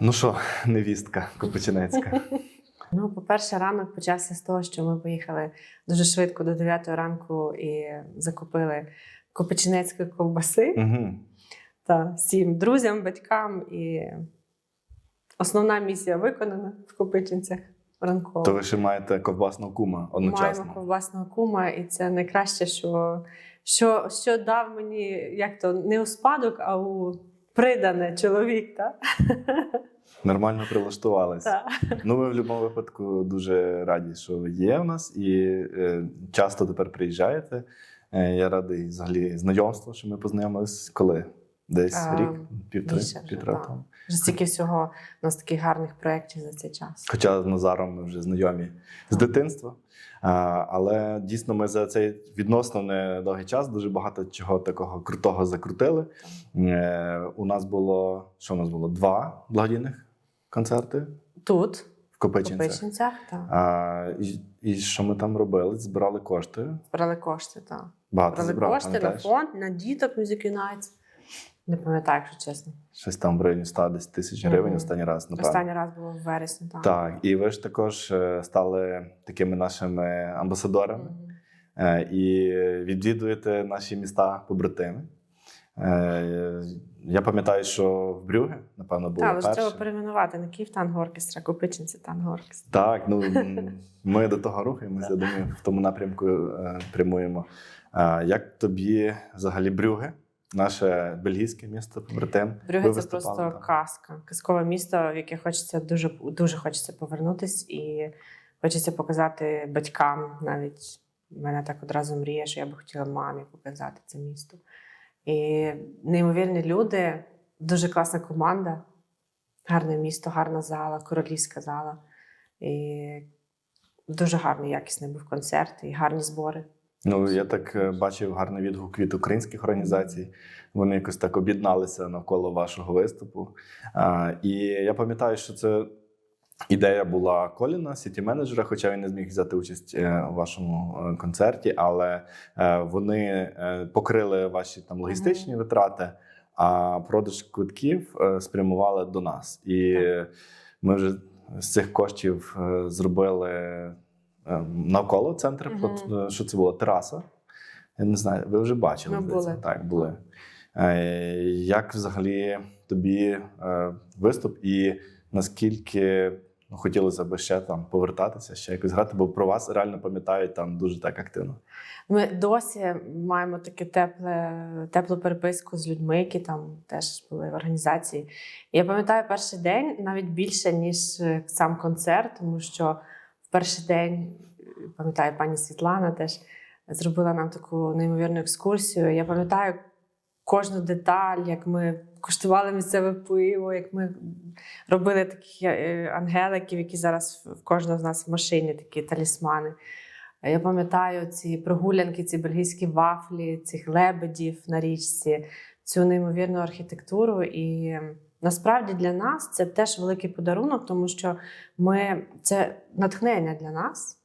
Ну що, невістка Копичинецька? Ну, по-перше, ранок почався з того, що ми поїхали дуже швидко до 9 ранку і закупили копичинецької ковбаси Угу. та всім друзям, батькам. І основна місія виконана в Копичинцях ранково. То ви ще маєте ковбасного кума одночасно? Маємо ковбасного кума, і це найкраще, що дав мені, як то, не у спадок, а у придане чоловік, так? Нормально прилаштувалися. Так. Ну, ми в будь-якому випадку дуже раді, що ви є в нас і часто тепер приїжджаєте. Я радий взагалі знайомству, що ми познайомились коли? Десь рік, півтора так. тому. Вже стільки всього у нас таких гарних проєктів за цей час. Хоча з Назаром ми вже знайомі з дитинства. Але дійсно ми за цей відносно недовгий час дуже багато чого такого крутого закрутили. У нас було, два благодійних концерти Тут, в в Копичинцях. Копичинцях, так. І що ми там робили? Збирали кошти. Збирали кошти, так. Багато Збирали зібрали, кошти на пам'ятаєш? фонд, на діток Music Unites. Не пам'ятаю, якщо чесно. Щось там в районі 110 тисяч гривень останній раз, напевно. Останній раз було в вересні, так. Так, і ви ж також стали такими нашими амбасадорами. І відвідуєте наші міста побратими. Я пам'ятаю, що в Брюгге, напевно, було Так, але ж перше. треба перейменувати на Київ Танго-оркестр, а Копичинці Танго-оркестр. Так, ну ми до того рухаємося, я думаю, в тому напрямку прямуємо. Як тобі взагалі Брюгге, наше бельгійське місто побратим? Брюгге Ви це виступали просто там? казка. Казкове місто, в яке хочеться дуже хочеться повернутись, і хочеться показати батькам навіть. У мене так одразу мріє, що я би хотіла мамі показати це місто. І неймовірні люди, дуже класна команда, гарне місто, гарна зала, королівська зала. І дуже гарний, якісний був концерт і гарні збори. Ну, я так бачив гарний відгук від українських організацій. Вони якось так об'єдналися навколо вашого виступу. І я пам'ятаю, що це ідея була Коліна, сіті-менеджера, хоча він не зміг взяти участь у вашому концерті, але вони покрили ваші там логістичні витрати, а продаж квитків спрямували до нас. І ми вже з цих коштів зробили навколо центру, що це було? Тераса. Я не знаю, ви вже бачили. Ми були. Так, були. Як взагалі тобі виступ і наскільки хотілося б ще там повертатися, ще якось грати, бо про вас реально пам'ятають там дуже так активно. Ми досі маємо таке теплу переписку з людьми, які там теж були в організації. І я пам'ятаю перший день навіть більше, ніж сам концерт, тому що в перший день, пам'ятаю, пані Світлана теж зробила нам таку неймовірну екскурсію. Я пам'ятаю кожну деталь, як ми куштували місцеве пиво, як ми робили таких ангеликів, які зараз в кожного з нас в машині, такі талісмани. Я пам'ятаю ці прогулянки, ці бельгійські вафлі, цих лебедів на річці, цю неймовірну архітектуру. І насправді для нас це теж великий подарунок, тому що це натхнення для нас.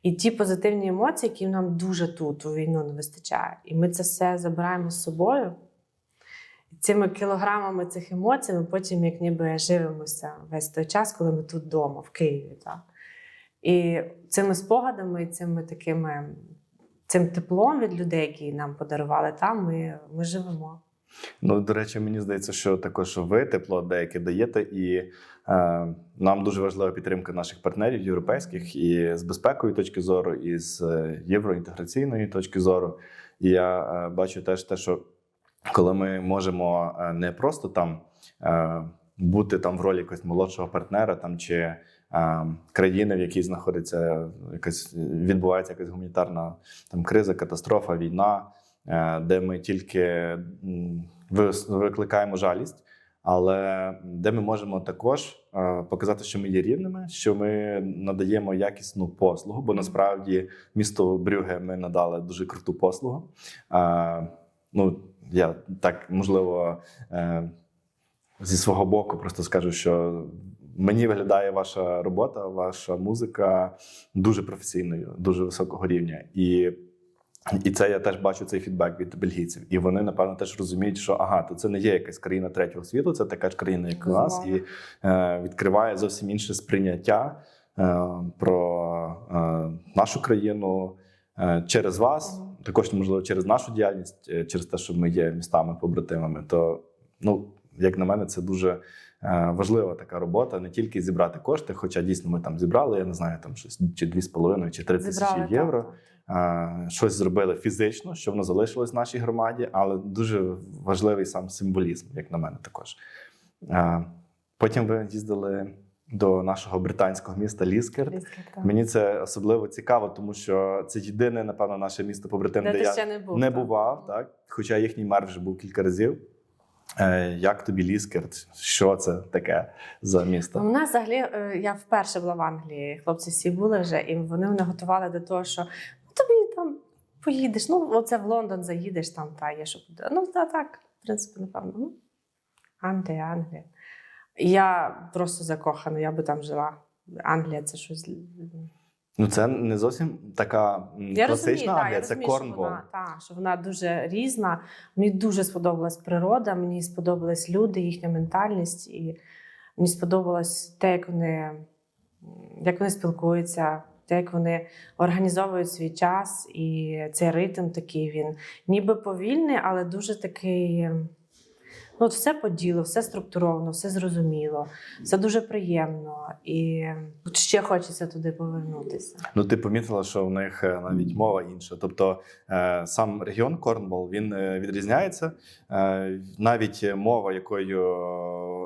І ті позитивні емоції, які нам дуже тут у війну не вистачає. І ми це все забираємо з собою. І цими кілограмами цих емоцій ми потім як ніби живемося весь той час, коли ми тут вдома, в Києві. Так? І цими спогадами, цим теплом від людей, які нам подарували там, ми живемо. Ну, до речі, мені здається, що також ви тепло деяке даєте, і нам дуже важлива підтримка наших партнерів європейських і з безпекової точки зору, і з євроінтеграційної точки зору. І я бачу теж те, що коли ми можемо не просто там бути там в ролі якогось молодшого партнера там, чи країни, в якій знаходиться відбувається якась гуманітарна там, криза, катастрофа, війна, де ми тільки викликаємо жалість, але де ми можемо також показати, що ми є рівними, що ми надаємо якісну послугу, бо насправді місту Брюгге ми надали дуже круту послугу. Я так, можливо, зі свого боку просто скажу, що мені виглядає ваша робота, ваша музика дуже професійною, дуже високого рівня. І І це я теж бачу цей фідбек від бельгійців. І вони, напевно, теж розуміють, що то це не є якась країна третього світу, це така ж країна, як у нас, і відкриває зовсім інше сприйняття про нашу країну через вас, також, можливо, через нашу діяльність, через те, що ми є містами-побратимами. То, як на мене, це дуже важлива така робота, не тільки зібрати кошти, хоча дійсно ми там зібрали, я не знаю, там щось чи 2,5, чи 3 тисячі євро. Щось зробили фізично, що воно залишилось в нашій громаді, але дуже важливий сам символізм, як на мене, також. Потім ви їздили до нашого британського міста Ліскерт. Мені це особливо цікаво, тому що це єдине, напевно, наше місто-побратим, де я не бував, так? Хоча їхній мер вже був кілька разів. Як тобі Ліскерт? Що це таке за місто? У нас взагалі, я вперше була в Англії, хлопці всі були вже, і вони мене готували до того, що тобі там поїдеш, оце в Лондон заїдеш, там є, що буде. Так, в принципі, напевно. Англія. Я просто закохана, я би там жила. Англія – це щось... Це не зовсім така класична Англія, це Корнвол. Що вона дуже різна. Мені дуже сподобалась природа, мені сподобались люди, їхня ментальність. І мені сподобалось те, як вони спілкуються, те, як вони організовують свій час. І цей ритм такий, він ніби повільний, але дуже такий... все по ділу, все структуровано, все зрозуміло, все дуже приємно. І ще хочеться туди повернутися. Ти помітила, що в них навіть мова інша. Тобто сам регіон Корнвол, він відрізняється. Навіть мова,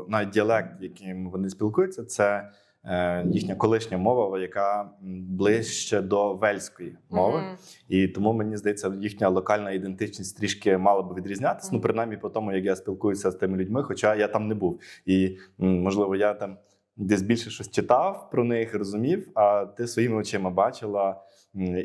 навіть діалект, яким вони спілкуються, це їхня колишня мова, яка ближче до вельської мови. І тому, мені здається, їхня локальна ідентичність трішки мала би відрізнятися, принаймні по тому, як я спілкуюся з тими людьми, хоча я там не був. І, можливо, я там десь більше щось читав про них, розумів, а ти своїми очима бачила.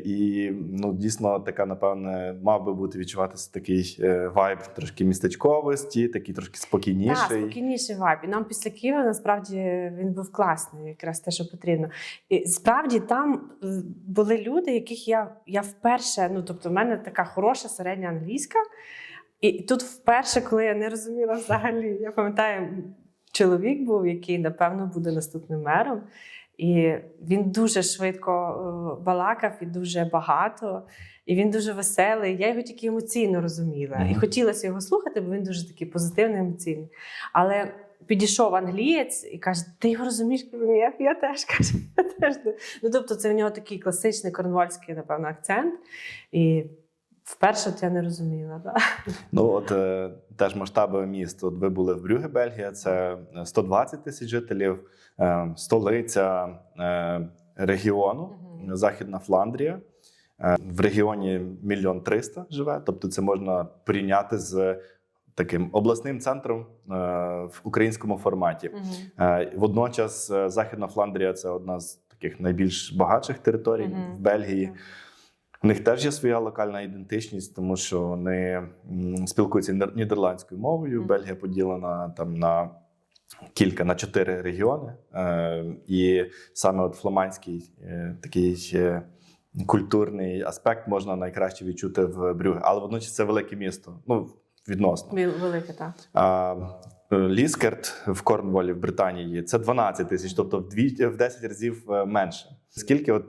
І дійсно така, напевне, мав би бути відчуватися такий вайб трошки містечковості, такий трошки спокійніший. Так, спокійніший вайб. І нам після Києва, насправді, він був класний, якраз те, що потрібно. І справді там були люди, яких я вперше, тобто в мене така хороша середня англійська, і тут вперше, коли я не розуміла взагалі, я пам'ятаю, чоловік був, який, напевно, буде наступним мером. І він дуже швидко балакав і дуже багато. І він дуже веселий. Я його тільки емоційно розуміла. І хотілося його слухати, бо він дуже такий позитивний, емоційний. Але підійшов англієць і каже, ти його розумієш? Ні, я теж, каже, я теж. Тобто це в нього такий класичний корнвольський, напевно, акцент. І вперше я не розуміла. Да? Теж масштаби міст. Ви були в Брюгге, Бельгія, це 120 тисяч жителів, столиця регіону, Західна Фландрія. В регіоні 1 300 000 живе, тобто це можна порівняти з таким обласним центром в українському форматі. Водночас Західна Фландрія – це одна з таких найбільш багатших територій в Бельгії. У них теж є своя локальна ідентичність, тому що вони спілкуються нідерландською мовою. Бельгія поділена там на 4 регіони. І саме фламандський такий культурний аспект можна найкраще відчути в Брюгге. Але водночас це велике місто, відносно. Велике, так. Ліскерт в Корнволі, в Британії, це 12 тисяч, тобто в 10 разів менше. Скільки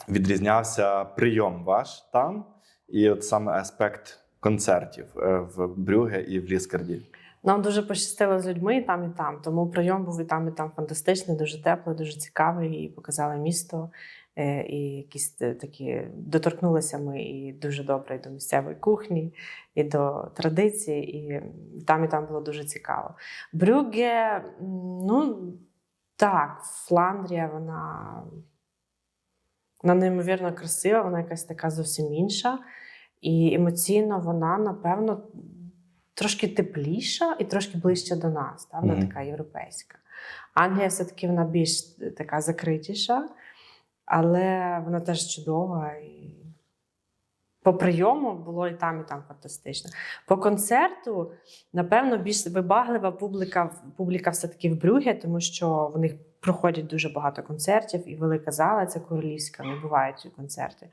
відрізнявся прийом ваш там і саме аспект концертів в Брюгге і в Ліскерді? Нам дуже пощастило з людьми і там. Тому прийом був і там фантастичний, дуже теплий, дуже цікавий. І показали місто, і якісь такі доторкнулися ми і дуже добре і до місцевої кухні, і до традицій, і там було дуже цікаво. Брюгге, так, Фландрія, вона неймовірно красива, вона якась така зовсім інша. І емоційно вона, напевно, трошки тепліша і трошки ближче до нас. Вона така європейська. Англія все-таки вона більш така закритіша, але вона теж чудова. І по прийому було і там фантастично. По концерту, напевно, більш вибаглива публіка все-таки в Брюгге, тому що в них проходять дуже багато концертів, і велика зала, це королівська, не бувають концерти.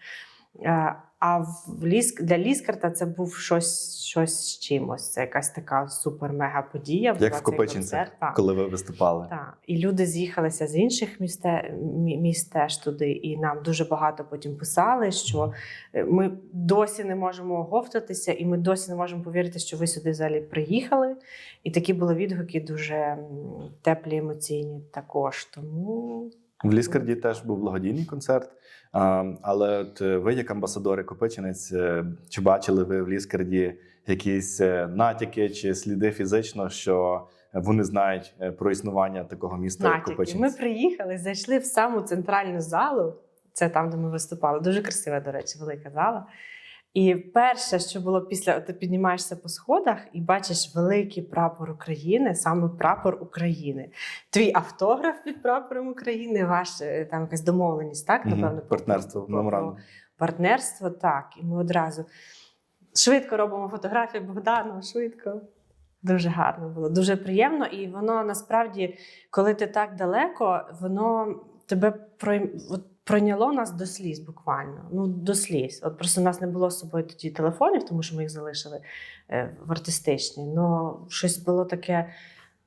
Для Ліскарта це був щось з чимось. Це якась така супер-мега-подія. Як в Копичинцях, коли ви виступали. Так. І люди з'їхалися з інших міст теж туди, і нам дуже багато потім писали, що ми досі не можемо оговтатися, і ми досі не можемо повірити, що ви сюди взагалі приїхали. І такі були відгуки дуже теплі, емоційні також. Тому... В Ліскарді теж був благодійний концерт, але от ви, як амбасадори Копичинець, чи бачили ви в Ліскарді якісь натяки чи сліди фізично, що вони знають про існування такого міста, як Копичинець? Ми приїхали, зайшли в саму центральну залу, це там, де ми виступали, дуже красива, до речі, велика зала. І перше, що було після, ти піднімаєшся по сходах і бачиш великий прапор України, саме прапор України. Твій автограф під прапором України, там якась домовленість, так? Напевно, партнерство, меморандум. Партнерство, так. І ми одразу швидко робимо фотографії Богдану, швидко. Дуже гарно було, дуже приємно. І воно насправді, коли ти так далеко, воно тебе пройняло нас до сліз буквально. Ну, до сліз. От просто у нас не було з собою тоді телефонів, тому що ми їх залишили в артистичній. Но щось було таке.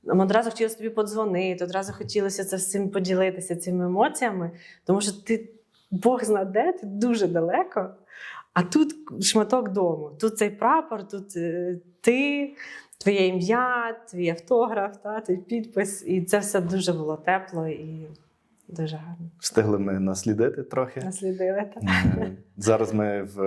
Нам одразу хотілося тобі подзвонити, одразу хотілося це всім поділитися цими емоціями, тому що ти, Бог зна де, ти дуже далеко, а тут шматок дому. Тут цей прапор, тут ти, твоє ім'я, твій автограф, твій підпис. І це все дуже було тепло і дуже гарно. Встигли ми наслідити трохи. Наслідили, так. Зараз ми в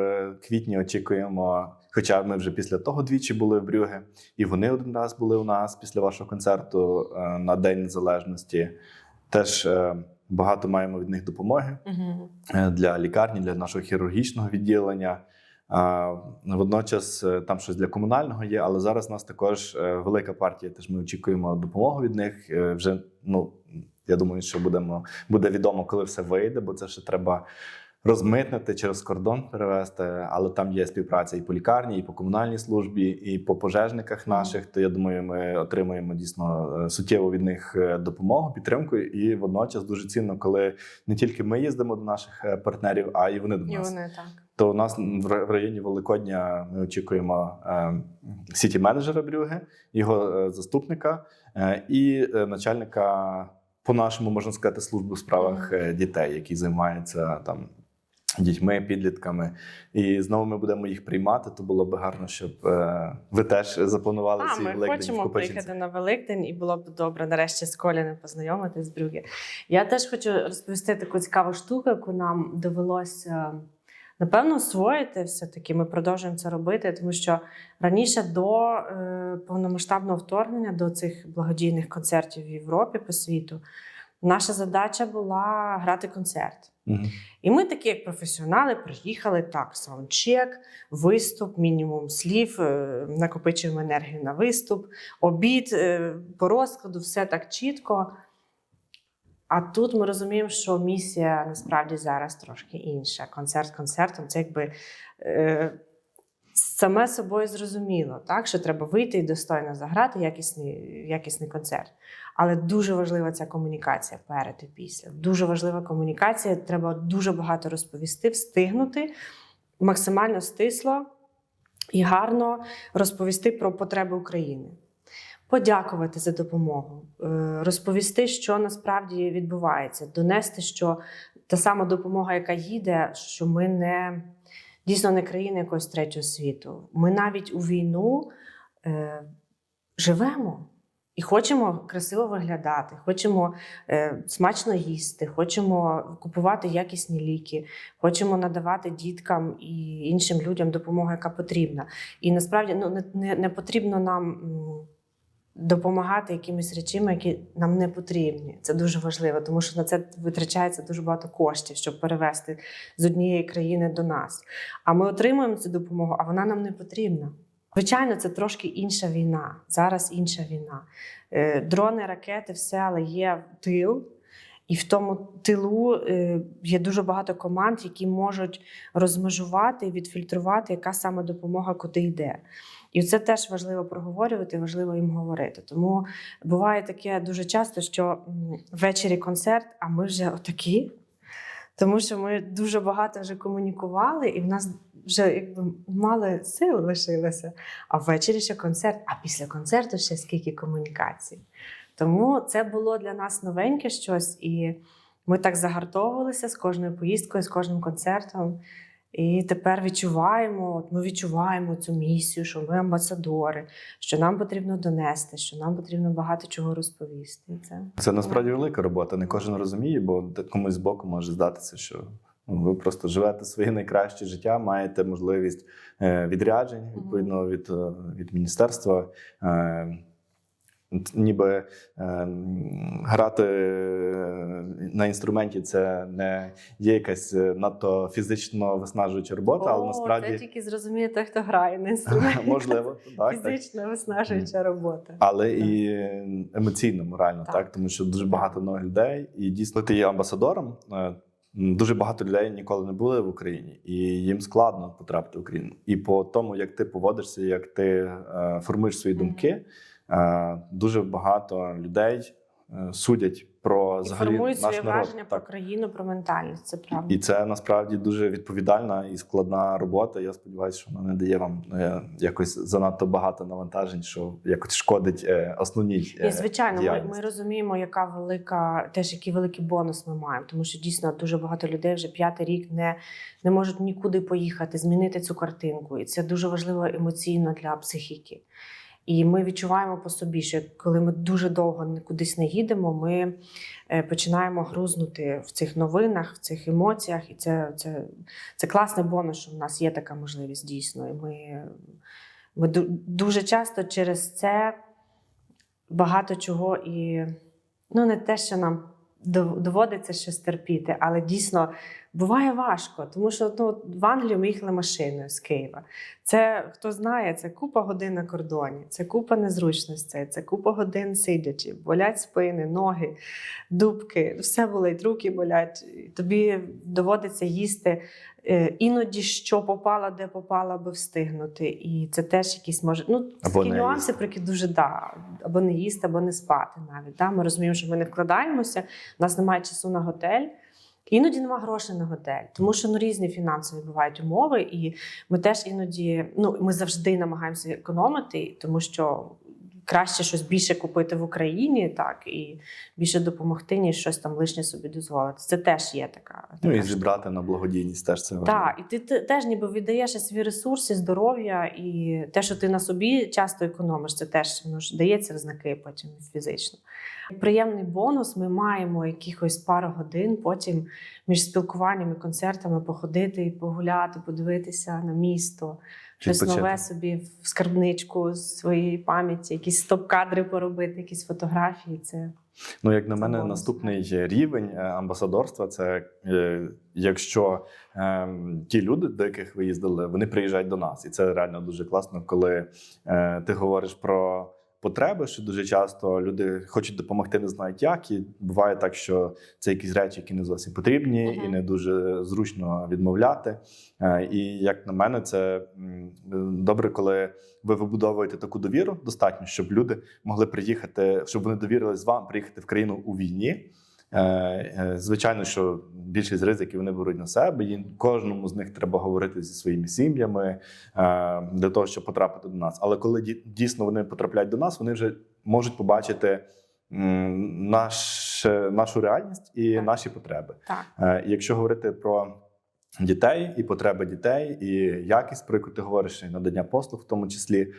квітні очікуємо, хоча ми вже після того двічі були в Брюгге, і вони один раз були у нас після вашого концерту на День Незалежності. Теж багато маємо від них допомоги для лікарні, для нашого хірургічного відділення. Водночас там щось для комунального є, але зараз у нас також велика партія, теж ми очікуємо допомогу від них. Вже, я думаю, що буде відомо, коли все вийде, бо це ще треба розмитнити, через кордон перевезти, але там є співпраця і по лікарні, і по комунальній службі, і по пожежниках наших, то я думаю, ми отримуємо дійсно суттєву від них допомогу, підтримку, і водночас дуже цінно, коли не тільки ми їздимо до наших партнерів, а і вони до нас. І вони, так. То у нас в районі Великодня ми очікуємо сіті-менеджера Брюгге, його заступника і начальника, по-нашому, можна сказати, служби у справах дітей, які займаються там дітьми, підлітками. І знову ми будемо їх приймати, то було б гарно, щоб ви теж запланували свій Великдень в Копичинцях. Ми хочемо приїхати на Великдень, і було б добре нарешті з Коліним познайомитись з Брюгге. Я теж хочу розповісти таку цікаву штуку, яку нам довелося, напевно, освоїти все-таки. Ми продовжуємо це робити, тому що раніше до повномасштабного вторгнення, до цих благодійних концертів в Європі, по світу, наша задача була грати концерт. І ми такі, як професіонали, приїхали, так, саундчек, виступ, мінімум слів, накопичуємо енергію на виступ, обід, по розкладу, все так чітко. А тут ми розуміємо, що місія насправді зараз трошки інша. Концерт концертом, це якби саме собою зрозуміло, так? Що треба вийти і достойно заграти якісний концерт. Але дуже важлива ця комунікація перед і після. Дуже важлива комунікація, треба дуже багато розповісти, встигнути, максимально стисло і гарно розповісти про потреби України. Подякувати за допомогу, розповісти, що насправді відбувається, донести, що та сама допомога, яка їде, що ми дійсно не країна якогось третього світу. Ми навіть у війну живемо і хочемо красиво виглядати, хочемо смачно їсти, хочемо купувати якісні ліки, хочемо надавати діткам і іншим людям допомогу, яка потрібна. І насправді не потрібно нам допомагати якимись речами, які нам не потрібні. Це дуже важливо, тому що на це витрачається дуже багато коштів, щоб перевезти з однієї країни до нас. А ми отримуємо цю допомогу, а вона нам не потрібна. Звичайно, це трошки інша війна. Зараз інша війна. Дрони, ракети, все, але є тил. І в тому тилу є дуже багато команд, які можуть розмежувати і відфільтрувати, яка саме допомога куди йде. І це теж важливо проговорювати, важливо їм говорити. Тому буває таке дуже часто, що ввечері концерт, а ми вже отакі. Тому що ми дуже багато вже комунікували, і в нас вже якби мало сил лишилося. А ввечері ще концерт, а після концерту ще скільки комунікацій. Тому це було для нас новеньке щось, і ми так загартовувалися з кожною поїздкою, з кожним концертом. І тепер ми відчуваємо цю місію, що ми амбасадори, що нам потрібно донести, що нам потрібно багато чого розповісти. Це насправді велика робота. Не кожен розуміє, бо комусь збоку може здатися, що ви просто живете своє найкраще життя, маєте можливість відряджень, відповідно, від міністерства. Ніби грати на інструменті це не є якась надто фізично виснажуюча робота, але насправді це тільки зрозуміє той, хто грає на інструменті. Можливо, так, фізично виснажуюча робота. Але і емоційно, морально, так, тому що дуже багато нових людей, і дійсно, коли ти є амбасадором, дуже багато людей ніколи не були в Україні, і їм складно потрапити в Україну. І по тому, як ти поводишся, як ти формуєш свої думки, дуже багато людей судять про взагалі формують наш своє народ. враження про країну, про ментальність. Це правда. І це насправді дуже відповідальна і складна робота. Я сподіваюся, що вона не дає вам якось занадто багато навантажень, що якось шкодить основній І, звичайно, діяльності. ми розуміємо, який великий бонус ми маємо. Тому що дійсно дуже багато людей вже 5-й рік не можуть нікуди поїхати, змінити цю картинку. І це дуже важливо емоційно для психіки. І ми відчуваємо по собі, що коли ми дуже довго кудись не їдемо, ми починаємо грузнути в цих новинах, в цих емоціях. І це класний бонус, що в нас є така можливість дійсно. І ми дуже часто через це багато чого і не те, що нам доводиться щось терпіти, але дійсно буває важко, тому що в Англію ми їхали машиною з Києва. Це, хто знає, це купа годин на кордоні, це купа незручностей, це купа годин сидячи, болять спини, ноги, дубки, все болить, руки болять. Тобі доводиться їсти іноді, що попало, де попало, аби встигнути. І це теж якісь такі нюанси, про які дуже або не їсти, або не спати навіть. Ми розуміємо, що ми не вкладаємося, у нас немає часу на готель. Іноді нема грошей на готель, тому що різні фінансові бувають умови, і ми теж іноді, ми завжди намагаємося економити, тому що краще щось більше купити в Україні, так, і більше допомогти, ніж щось там лишнє собі дозволити. Це теж є така. І зібрати на благодійність теж це важливо. Так, і ти теж ніби віддаєш свої ресурси, здоров'я, і те, що ти на собі часто економиш, це теж дається в знаки потім фізично. Приємний бонус, ми маємо якихось пару годин потім між спілкуваннями, концертами походити і погуляти, подивитися на місто, щось нове собі в скарбничку своєї пам'яті, якісь стоп-кадри поробити, якісь фотографії. Це як на мене, наступний рівень амбасадорства – це якщо ті люди, до яких ви їздили, вони приїжджають до нас. І це реально дуже класно, коли ти говориш про потреби, що дуже часто люди хочуть допомогти, не знають як, і буває так, що це якісь речі, які не зовсім потрібні, і не дуже зручно відмовляти. І як на мене, це добре, коли ви вибудовуєте таку довіру достатньо, щоб люди могли приїхати, щоб вони довірились вам приїхати в країну у війні. Звичайно, що більшість ризиків вони беруть на себе, і кожному з них треба говорити зі своїми сім'ями для того, щоб потрапити до нас. Але коли дійсно вони потрапляють до нас, вони вже можуть побачити нашу реальність і наші потреби. Так. Якщо говорити про дітей і потреби дітей, і якість, про яку ти говориш, і надання послуг в тому числі,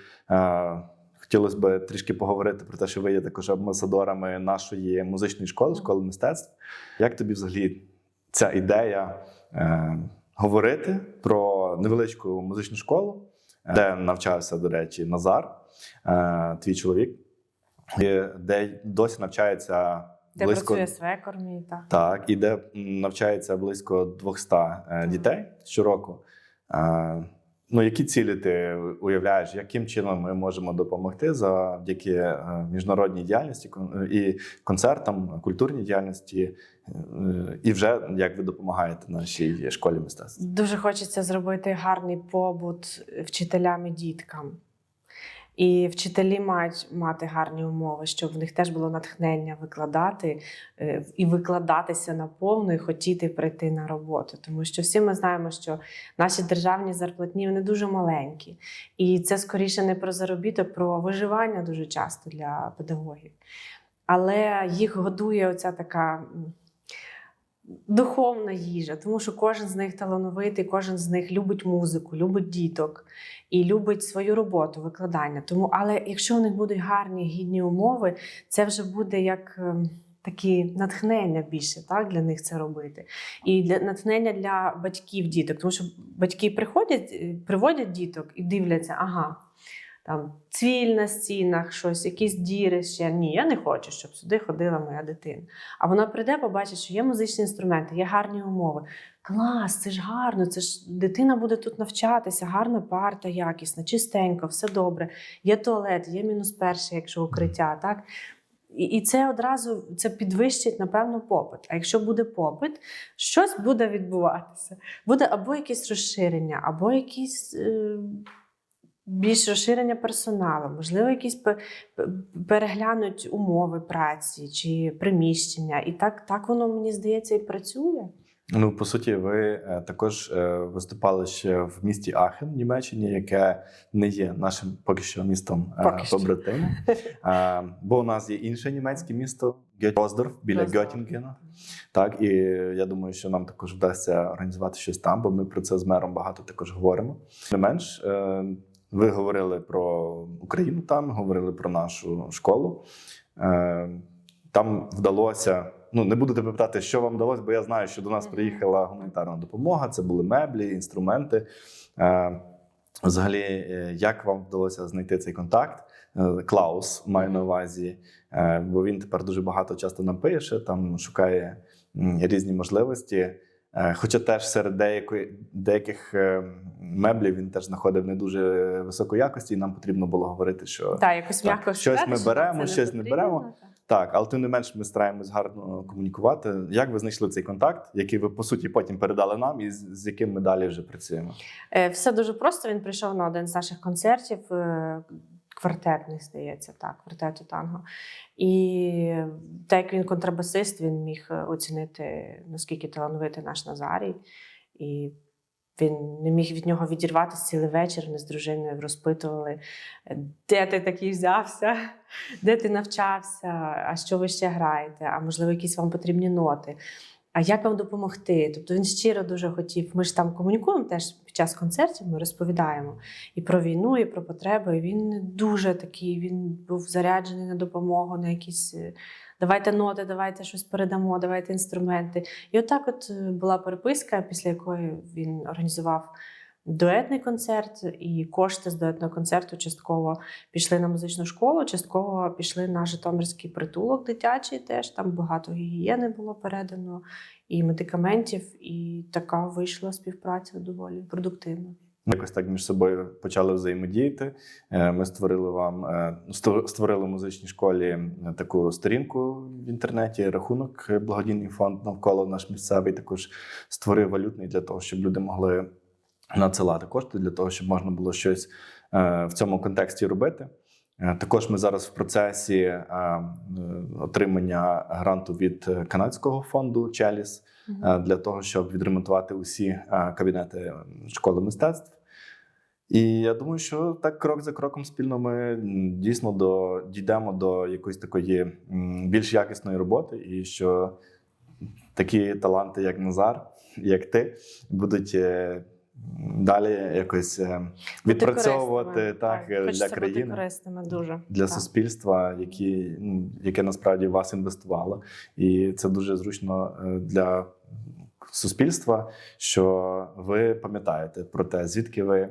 хотілося б трішки поговорити про те, що ви є також амбасадорами нашої музичної школи, школи мистецтв. Як тобі взагалі ця ідея говорити про невеличку музичну школу, де навчався, до речі, Назар, твій чоловік, де досі навчається де близько... працює свекор мій, так. Так, і де навчається близько 200 дітей щороку. Які цілі ти уявляєш, яким чином ми можемо допомогти завдяки міжнародній діяльності і концертам, культурній діяльності, і вже як ви допомагаєте нашій школі мистецтв? Дуже хочеться зробити гарний побут вчителям і діткам. І вчителі мають мати гарні умови, щоб в них теж було натхнення викладати і викладатися наповну, і хотіти прийти на роботу. Тому що всі ми знаємо, що наші державні зарплатні вони дуже маленькі. І це скоріше не про заробіток, про виживання дуже часто для педагогів. Але їх годує оця така духовна їжа, тому що кожен з них талановитий, кожен з них любить музику, любить діток і любить свою роботу, викладання. Але якщо у них будуть гарні, гідні умови, це вже буде як такі натхнення більше, так, для них це робити. І натхнення для батьків діток, тому що батьки приводять діток і дивляться, ага, там цвіль на стінах, щось, якісь діри ще. Ні, я не хочу, щоб сюди ходила моя дитина. А вона прийде, побачить, що є музичні інструменти, є гарні умови. Клас, це ж гарно, це ж дитина буде тут навчатися, гарна парта, якісна, чистенько, все добре. Є туалет, є -1, якщо укриття, так? І це одразу підвищить, напевно, попит. А якщо буде попит, щось буде відбуватися. Буде або якесь розширення, або якісь більш розширення персоналу, можливо, якісь переглянуть умови праці чи приміщення. І так воно, мені здається, і працює. Ну, по суті, ви також виступали ще в місті Ахен, в Німеччині, яке не є нашим поки що містом побратимом. Бо у нас є інше німецьке місто Роздорф біля Гьотінгена. Так, і я думаю, що нам також вдасться організувати щось там, бо ми про це з мером багато також говоримо. Не менш, ви говорили про Україну там, говорили про нашу школу. Там вдалося, не буду тебе питати, що вам вдалося, бо я знаю, що до нас приїхала гуманітарна допомога, це були меблі, інструменти. Взагалі, як вам вдалося знайти цей контакт? Клаус маю на увазі, бо він тепер дуже багато часто нам пише, там шукає різні можливості. Хоча теж серед деяких меблів він теж знаходив не дуже високої якості, і нам потрібно було говорити, що якось м'яко щось ми беремо, щось не беремо. Так. Так, але тим не менш ми стараємось гарно комунікувати. Як ви знайшли цей контакт, який ви, по суті, потім передали нам і з яким ми далі вже працюємо? Все дуже просто. Він прийшов на один з наших концертів, квартетний, здається, квартету танго. І так як він контрабасист, він міг оцінити, наскільки талановитий наш Назарій. І він не міг від нього відірватися цілий вечір. Ми з дружиною розпитували, де ти такий взявся, де ти навчався, а що ви ще граєте, а можливо якісь вам потрібні ноти. А як вам допомогти? Тобто він щиро дуже хотів. Ми ж там комунікуємо теж під час концертів, ми розповідаємо і про війну, і про потреби. І він дуже такий, він був заряджений на допомогу, на якісь давайте ноти, давайте щось передамо, давайте інструменти. І отак була переписка, після якої він організував дуетний концерт, і кошти з дуетного концерту частково пішли на музичну школу, частково пішли на Житомирський притулок дитячий теж, там багато гігієни було передано, і медикаментів, і така вийшла співпраця доволі продуктивна. Ми якось так між собою почали взаємодіяти. Ми створили в музичній школі таку сторінку в інтернеті, рахунок, благодійний фонд навколо наш місцевий також створив валютний для того, щоб люди могли надсилати кошти, для того, щоб можна було щось в цьому контексті робити. Також ми зараз в процесі отримання гранту від канадського фонду «Челіс» для того, щоб відремонтувати усі кабінети школи мистецтв. І я думаю, що так крок за кроком спільно ми дійсно дійдемо до якоїсь такої більш якісної роботи, і що такі таланти, як Назар, як ти, будуть далі якось відпрацьовувати для країни, дуже. для суспільства, яке насправді в вас інвестувало. І це дуже зручно для суспільства, що ви пам'ятаєте про те, звідки ви,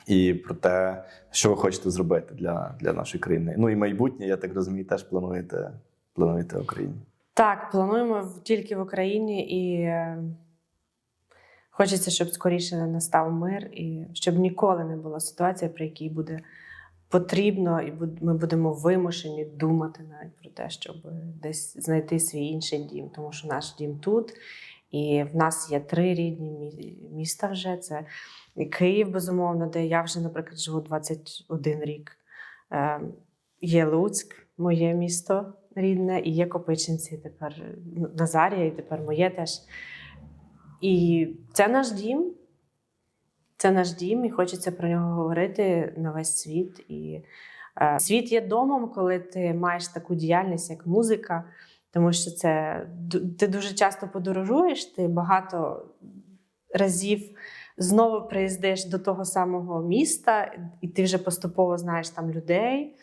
і про те, що ви хочете зробити для нашої країни. Ну і майбутнє, я так розумію, теж плануєте в Україні. Так, плануємо тільки в Україні, і хочеться, щоб скоріше настав мир, і щоб ніколи не була ситуація, при якій буде потрібно, і ми будемо вимушені думати навіть про те, щоб десь знайти свій інший дім, тому що наш дім тут, і в нас є 3 рідні міста вже. Це Київ, безумовно, де я вже, наприклад, живу 21 рік. Є Луцьк, моє місто рідне, і є Копичинці тепер, Назарія, і тепер моє теж. І це наш дім. Це наш дім, і хочеться про нього говорити на весь світ. І світ є домом, коли ти маєш таку діяльність, як музика, тому що ти дуже часто подорожуєш, ти багато разів знову приїздиш до того самого міста, і ти вже поступово знаєш там людей,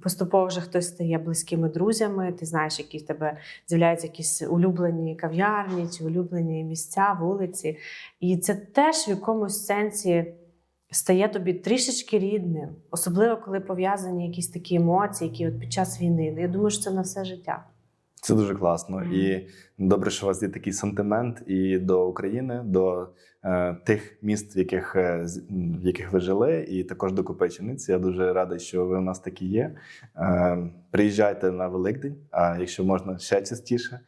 поступово вже хтось стає близькими друзями, ти знаєш, які в тебе з'являються якісь улюблені кав'ярні чи улюблені місця, вулиці. І це теж в якомусь сенсі стає тобі трішечки рідним, особливо коли пов'язані якісь такі емоції, які от під час війни. Я думаю, що це на все життя. Це дуже класно. І добре, що у вас є такий сантимент і до України, до тих міст, в яких ви жили, і також до Копичиниці. Я дуже радий, що ви у нас такі є. Приїжджайте на Великдень, а якщо можна, ще частіше.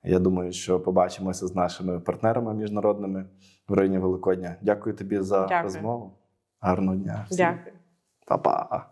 Я думаю, що побачимося з нашими партнерами міжнародними в районі Великодня. Дякую тобі за розмову. Гарного дня. Дякую. Па-па.